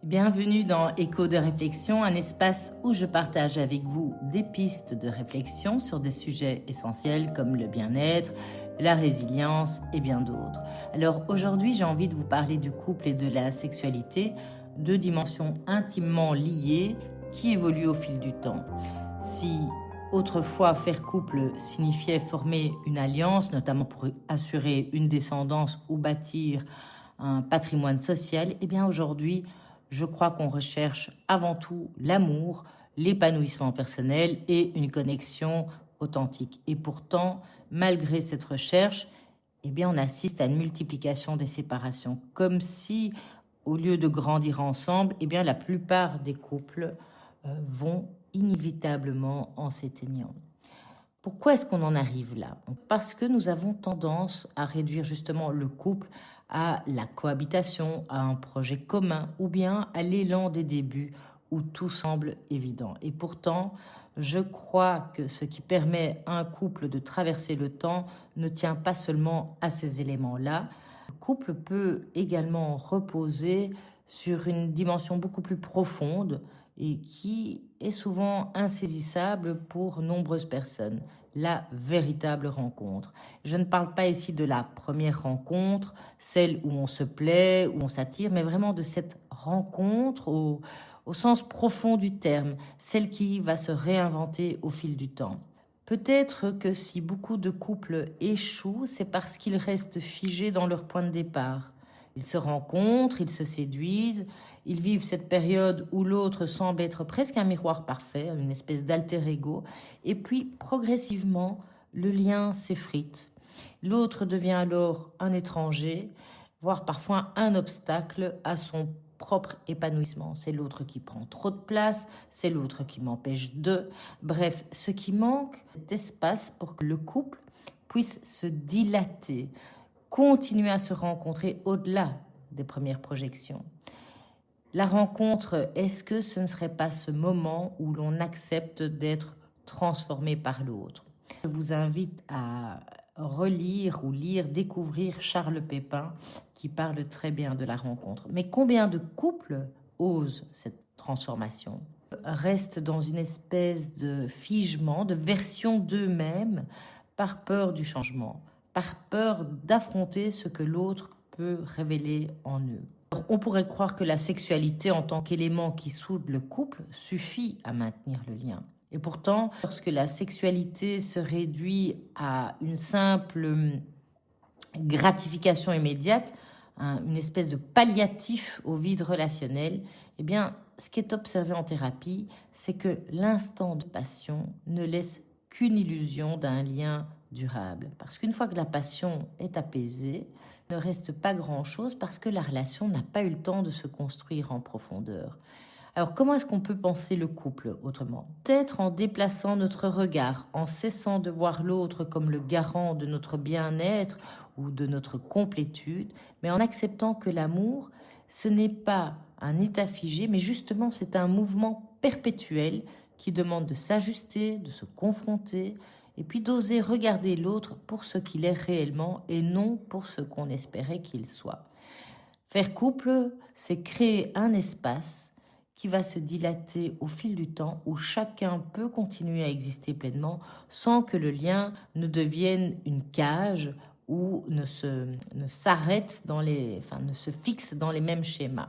Bienvenue dans Écho de réflexion, un espace où je partage avec vous des pistes de réflexion sur des sujets essentiels comme le bien-être, la résilience et bien d'autres. Alors aujourd'hui, j'ai envie de vous parler du couple et de la sexualité, deux dimensions intimement liées qui évoluent au fil du temps. Si autrefois faire couple signifiait former une alliance, notamment pour assurer une descendance ou bâtir un patrimoine social, eh bien aujourd'hui, je crois qu'on recherche avant tout l'amour, l'épanouissement personnel et une connexion authentique. Et pourtant, malgré cette recherche, eh bien, on assiste à une multiplication des séparations, comme si, au lieu de grandir ensemble, eh bien, la plupart des couples vont inévitablement en s'éteignant. Pourquoi est-ce qu'on en arrive là? Parce que nous avons tendance à réduire justement le couple à la cohabitation, à un projet commun ou bien à l'élan des débuts où tout semble évident. Et pourtant, je crois que ce qui permet à un couple de traverser le temps ne tient pas seulement à ces éléments-là. Le couple peut également reposer sur une dimension beaucoup plus profonde et qui est souvent insaisissable pour nombreuses personnes, la véritable rencontre. Je ne parle pas ici de la première rencontre, celle où on se plaît, où on s'attire, mais vraiment de cette rencontre au sens profond du terme, celle qui va se réinventer au fil du temps. Peut-être que si beaucoup de couples échouent, c'est parce qu'ils restent figés dans leur point de départ. Ils se rencontrent, ils se séduisent, ils vivent cette période où l'autre semble être presque un miroir parfait, une espèce d'alter ego, et puis progressivement, le lien s'effrite. L'autre devient alors un étranger, voire parfois un obstacle à son propre épanouissement. C'est l'autre qui prend trop de place, c'est l'autre qui m'empêche de... Bref, ce qui manque, c'est cet espace pour que le couple puisse se dilater, continuer à se rencontrer au-delà des premières projections. La rencontre, est-ce que ce ne serait pas ce moment où l'on accepte d'être transformé par l'autre? Je vous invite à relire ou lire, découvrir Charles Pépin qui parle très bien de la rencontre. Mais combien de couples osent cette transformation? Restent dans une espèce de figement, de version d'eux-mêmes par peur du changement, par peur d'affronter ce que l'autre peut révéler en eux. Alors, on pourrait croire que la sexualité en tant qu'élément qui soude le couple suffit à maintenir le lien. Et pourtant, lorsque la sexualité se réduit à une simple gratification immédiate, une espèce de palliatif au vide relationnel, eh bien, ce qui est observé en thérapie, c'est que l'instant de passion ne laisse qu'une illusion d'un lien durable. Parce qu'une fois que la passion est apaisée, il ne reste pas grand-chose parce que la relation n'a pas eu le temps de se construire en profondeur. Alors, comment est-ce qu'on peut penser le couple autrement? Peut-être en déplaçant notre regard, en cessant de voir l'autre comme le garant de notre bien-être ou de notre complétude, mais en acceptant que l'amour, ce n'est pas un état figé, mais justement c'est un mouvement perpétuel qui demande de s'ajuster, de se confronter, et puis d'oser regarder l'autre pour ce qu'il est réellement et non pour ce qu'on espérait qu'il soit. Faire couple, c'est créer un espace qui va se dilater au fil du temps, où chacun peut continuer à exister pleinement sans que le lien ne devienne une cage ou ne s'arrête ne se fixe dans les mêmes schémas.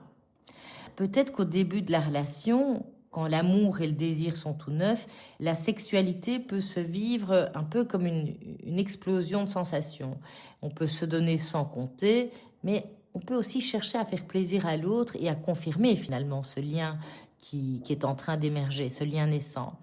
Peut-être qu'au début de la relation, quand l'amour et le désir sont tout neufs, la sexualité peut se vivre un peu comme une explosion de sensations. On peut se donner sans compter, mais on peut aussi chercher à faire plaisir à l'autre et à confirmer finalement ce lien qui est en train d'émerger, ce lien naissant.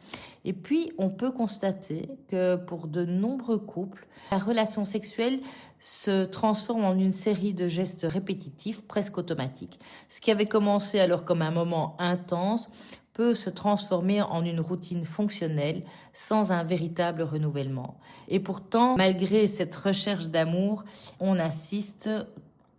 Et puis, on peut constater que pour de nombreux couples, la relation sexuelle se transforme en une série de gestes répétitifs, presque automatiques. Ce qui avait commencé alors comme un moment intense peut se transformer en une routine fonctionnelle sans un véritable renouvellement. Et pourtant, malgré cette recherche d'amour, on assiste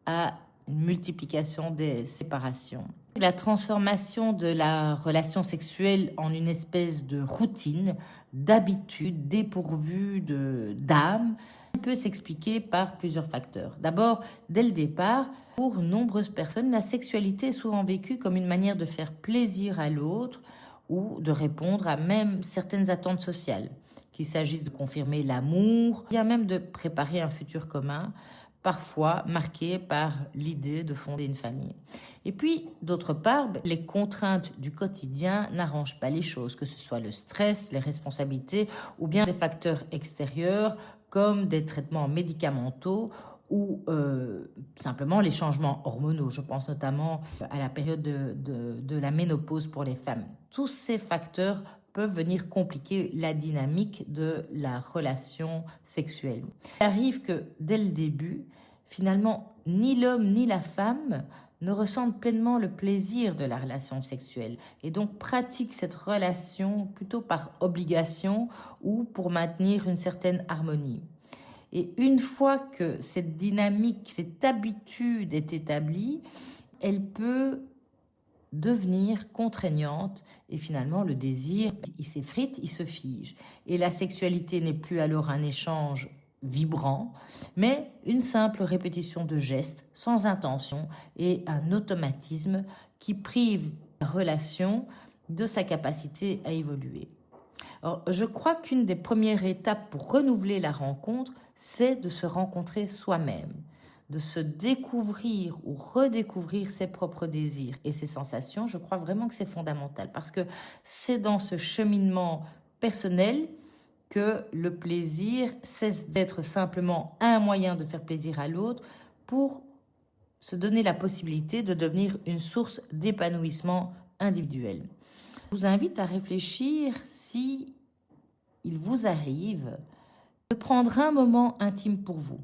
à une multiplication des séparations. La transformation de la relation sexuelle en une espèce de routine, d'habitude, dépourvue d'âme, peut s'expliquer par plusieurs facteurs. D'abord, dès le départ, pour nombreuses personnes, la sexualité est souvent vécue comme une manière de faire plaisir à l'autre ou de répondre à même certaines attentes sociales, qu'il s'agisse de confirmer l'amour, bien même de préparer un futur commun, parfois marqué par l'idée de fonder une famille. Et puis, d'autre part, les contraintes du quotidien n'arrangent pas les choses, que ce soit le stress, les responsabilités ou bien des facteurs extérieurs comme des traitements médicamentaux ou simplement les changements hormonaux. Je pense notamment à la période de la ménopause pour les femmes. Tous ces facteurs peuvent venir compliquer la dynamique de la relation sexuelle. Il arrive que dès le début, finalement, ni l'homme ni la femme ne ressentent pleinement le plaisir de la relation sexuelle et donc pratiquent cette relation plutôt par obligation ou pour maintenir une certaine harmonie. Et une fois que cette dynamique, cette habitude est établie, elle peut devenir contraignante et finalement le désir, il s'effrite, il se fige. Et la sexualité n'est plus alors un échange vibrant, mais une simple répétition de gestes sans intention et un automatisme qui prive la relation de sa capacité à évoluer. Alors, je crois qu'une des premières étapes pour renouveler la rencontre, c'est de se rencontrer soi-même, de se découvrir ou redécouvrir ses propres désirs et ses sensations. Je crois vraiment que c'est fondamental parce que c'est dans ce cheminement personnel que le plaisir cesse d'être simplement un moyen de faire plaisir à l'autre pour se donner la possibilité de devenir une source d'épanouissement individuel. Je vous invite à réfléchir si il vous arrive de prendre un moment intime pour vous.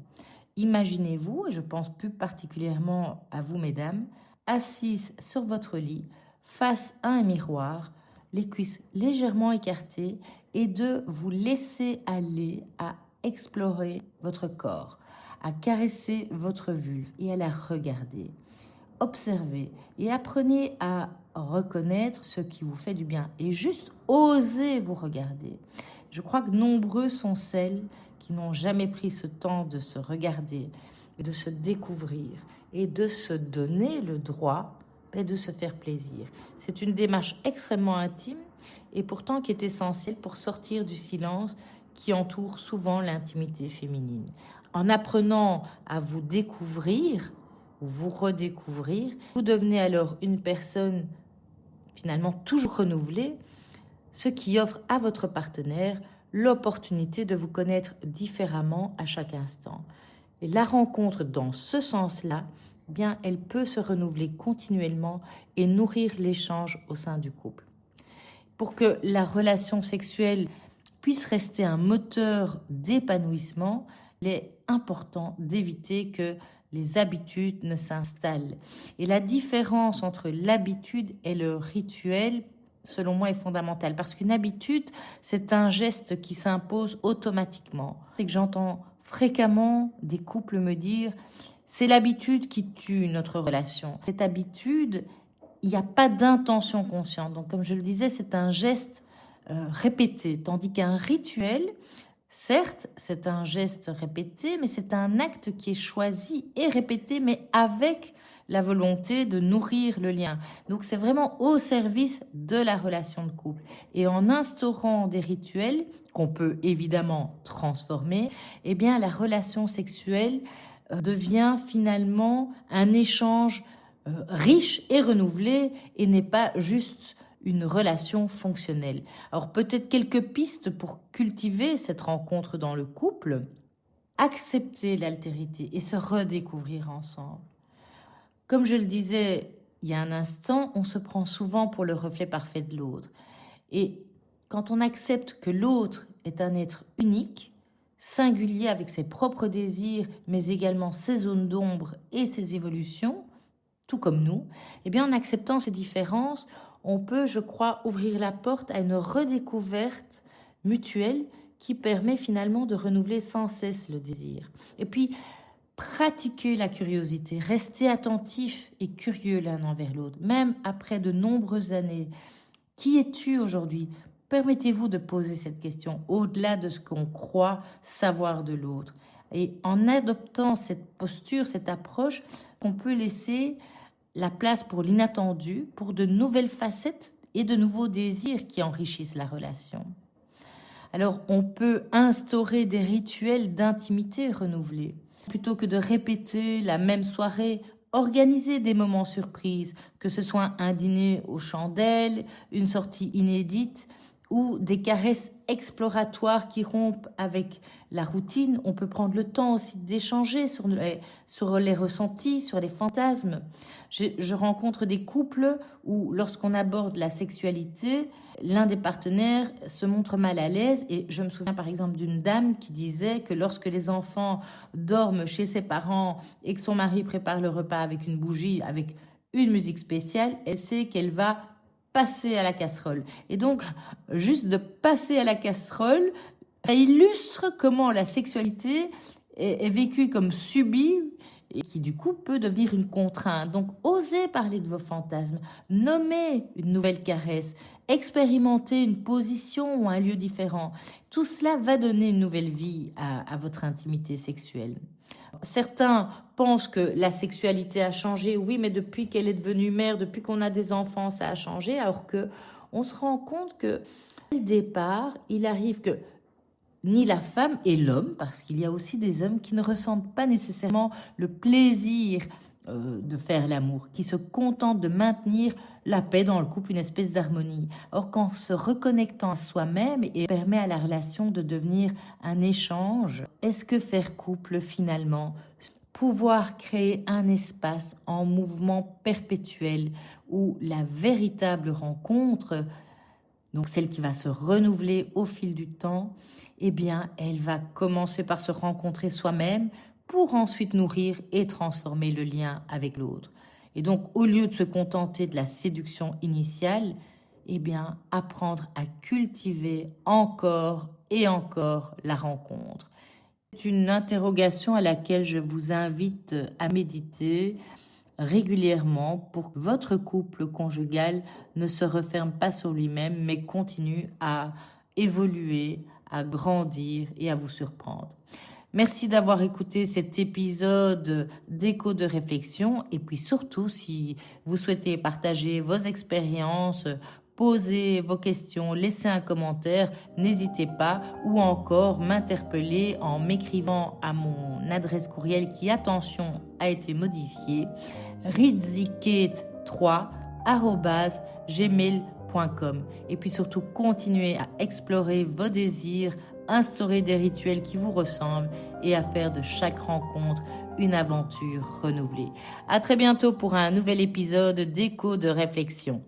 Imaginez-vous, et je pense plus particulièrement à vous mesdames, assises sur votre lit, face à un miroir, les cuisses légèrement écartées et de vous laisser aller à explorer votre corps, à caresser votre vulve et à la regarder. Observez et apprenez à reconnaître ce qui vous fait du bien et juste osez vous regarder. Je crois que nombreux sont celles qui n'ont jamais pris ce temps de se regarder, de se découvrir et de se donner le droit de se faire plaisir. C'est une démarche extrêmement intime et pourtant qui est essentielle pour sortir du silence qui entoure souvent l'intimité féminine. En apprenant à vous découvrir, ou vous redécouvrir, vous devenez alors une personne finalement toujours renouvelée, ce qui offre à votre partenaire l'opportunité de vous connaître différemment à chaque instant. Et la rencontre dans ce sens-là, eh bien, elle peut se renouveler continuellement et nourrir l'échange au sein du couple. Pour que la relation sexuelle puisse rester un moteur d'épanouissement, il est important d'éviter que les habitudes ne s'installent. Et la différence entre l'habitude et le rituel, selon moi, est fondamentale. Parce qu'une habitude, c'est un geste qui s'impose automatiquement. C'est que j'entends fréquemment des couples me dire « c'est l'habitude qui tue notre relation ». Cette habitude, il n'y a pas d'intention consciente. Donc, comme je le disais, c'est un geste répété. Tandis qu'un rituel, certes, c'est un geste répété, mais c'est un acte qui est choisi et répété, mais avec la volonté de nourrir le lien. Donc, c'est vraiment au service de la relation de couple. Et en instaurant des rituels qu'on peut évidemment transformer, eh bien, la relation sexuelle devient finalement un échange riche et renouvelé et n'est pas juste une relation fonctionnelle. Alors peut-être quelques pistes pour cultiver cette rencontre dans le couple. Accepter l'altérité et se redécouvrir ensemble. Comme je le disais il y a un instant, on se prend souvent pour le reflet parfait de l'autre. Et quand on accepte que l'autre est un être unique, singulier avec ses propres désirs, mais également ses zones d'ombre et ses évolutions, tout comme nous, eh bien en acceptant ces différences, on peut, je crois, ouvrir la porte à une redécouverte mutuelle qui permet finalement de renouveler sans cesse le désir. Et puis, pratiquer la curiosité, rester attentif et curieux l'un envers l'autre, même après de nombreuses années. Qui es-tu aujourd'hui ? Permettez-vous de poser cette question au-delà de ce qu'on croit savoir de l'autre. Et en adoptant cette posture, cette approche, on peut laisser la place pour l'inattendu, pour de nouvelles facettes et de nouveaux désirs qui enrichissent la relation. Alors, on peut instaurer des rituels d'intimité renouvelés. Plutôt que de répéter la même soirée, organiser des moments surprises, que ce soit un dîner aux chandelles, une sortie inédite ou des caresses exploratoires qui rompent avec la routine. On peut prendre le temps aussi d'échanger sur les ressentis, sur les fantasmes. Je rencontre des couples où, lorsqu'on aborde la sexualité, l'un des partenaires se montre mal à l'aise. Et je me souviens par exemple d'une dame qui disait que lorsque les enfants dorment chez ses parents et que son mari prépare le repas avec une bougie, avec une musique spéciale, elle sait qu'elle va passer à la casserole. Et donc, juste de passer à la casserole, ça illustre comment la sexualité est vécue comme subie et qui du coup peut devenir une contrainte. Donc, osez parler de vos fantasmes, nommez une nouvelle caresse, expérimentez une position ou un lieu différent. Tout cela va donner une nouvelle vie à votre intimité sexuelle. Certains pensent que la sexualité a changé. Oui, mais depuis qu'elle est devenue mère, depuis qu'on a des enfants, ça a changé. Alors que on se rend compte que, dès le départ, il arrive que ni la femme et l'homme, parce qu'il y a aussi des hommes qui ne ressentent pas nécessairement le plaisir de faire l'amour, qui se contentent de maintenir la paix dans le couple, une espèce d'harmonie. Or, qu'en se reconnectant à soi-même et permet à la relation de devenir un échange, est-ce que faire couple finalement, pouvoir créer un espace en mouvement perpétuel où la véritable rencontre, donc celle qui va se renouveler au fil du temps, eh bien, elle va commencer par se rencontrer soi-même pour ensuite nourrir et transformer le lien avec l'autre. Et donc, au lieu de se contenter de la séduction initiale, eh bien, apprendre à cultiver encore et encore la rencontre. C'est une interrogation à laquelle je vous invite à méditer régulièrement pour que votre couple conjugal ne se referme pas sur lui-même, mais continue à évoluer, à grandir et à vous surprendre. Merci d'avoir écouté cet épisode d'Écho de réflexion. Et puis surtout, si vous souhaitez partager vos expériences, poser vos questions, laisser un commentaire, n'hésitez pas. Ou encore m'interpeller en m'écrivant à mon adresse courriel qui, attention, a été modifiée, ridzikate3@gmail.com. Et puis surtout, continuez à explorer vos désirs, instaurer des rituels qui vous ressemblent et à faire de chaque rencontre une aventure renouvelée. À très bientôt pour un nouvel épisode d'Écho de réflexion.